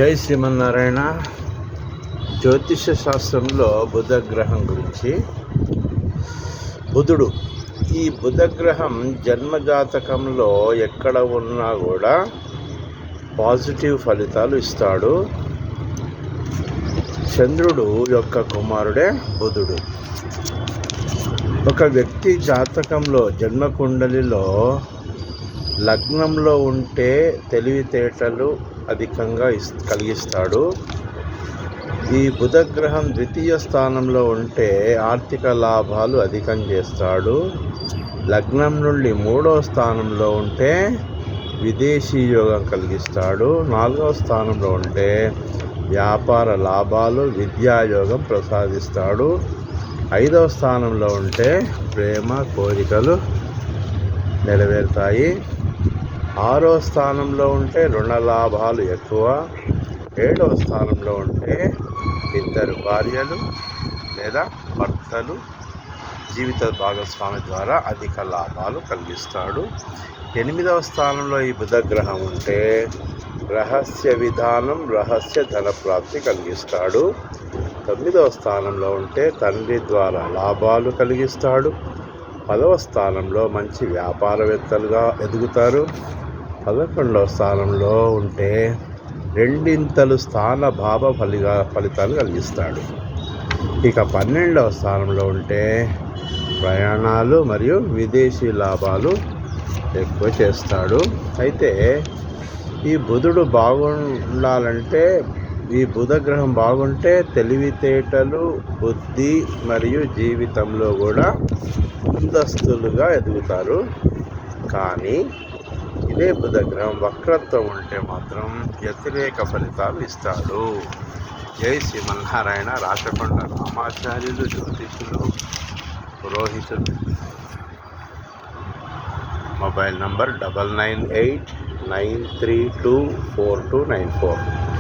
జై శ్రీమన్నారాయణ. జ్యోతిష శాస్త్రంలో బుధగ్రహం గురించి. బుధుడు, ఈ బుధగ్రహం జన్మజాతకంలో ఎక్కడ ఉన్నా కూడా పాజిటివ్ ఫలితాలు ఇస్తాడు. చంద్రుడు యొక్క కుమారుడే బుధుడు. ఒక వ్యక్తి జాతకంలో జన్మకుండలిలో లగ్నంలో ఉంటే తెలివితేటలు అధికంగా కలిగిస్తాడు. ఈ బుధగ్రహం ద్వితీయ స్థానంలో ఉంటే ఆర్థిక లాభాలు అధికం చేస్తాడు. లగ్నం నుండి 3వ స్థానంలో ఉంటే విదేశీ యోగం కలిగిస్తాడు. 4వ స్థానంలో ఉంటే వ్యాపార లాభాలు, విద్యాయోగం ప్రసాదిస్తాడు. 5వ స్థానంలో ఉంటే ప్రేమ కోరికలు నెరవేరుతాయి. 6వ స్థానంలో ఉంటే రుణ లాభాలు ఎక్కువ. 7వ స్థానంలో ఉంటే 2 భార్యలు లేదా భర్తలు జీవిత భాగస్వామి ద్వారా అధిక లాభాలు కలిగిస్తాడు. 8వ స్థానంలో ఈ బుధగ్రహం ఉంటే రహస్య విధానం, రహస్య ధన ప్రాప్తి కలిగిస్తాడు. 9వ స్థానంలో ఉంటే తండ్రి ద్వారా లాభాలు కలిగిస్తాడు. 10వ స్థానంలో మంచి వ్యాపారవేత్తలుగా ఎదుగుతారు. 11వ స్థానంలో ఉంటే 2 స్థాన భావ ఫలితాలు కలిగిస్తాడు. ఇక 12వ స్థానంలో ఉంటే ప్రయాణాలు మరియు విదేశీ లాభాలు ఎక్కువ చేస్తాడు. అయితే ఈ బుధుడు బాగుండాలంటే, ఈ బుధగ్రహం బాగుంటే తెలివితేటలు, బుద్ధి మరియు జీవితంలో కూడా ముందస్తులుగా ఎదుగుతారు. కానీ ఇదే బుధగ్రహం వక్రత్వం ఉంటే మాత్రం వ్యతిరేక ఫలితాలు ఇస్తాడు. జై శ్రీమన్నారాయణ. రాచకొండ రామాచార్యులు, జ్యోతిషులు, పురోహితులు. Mobile number 9989324294.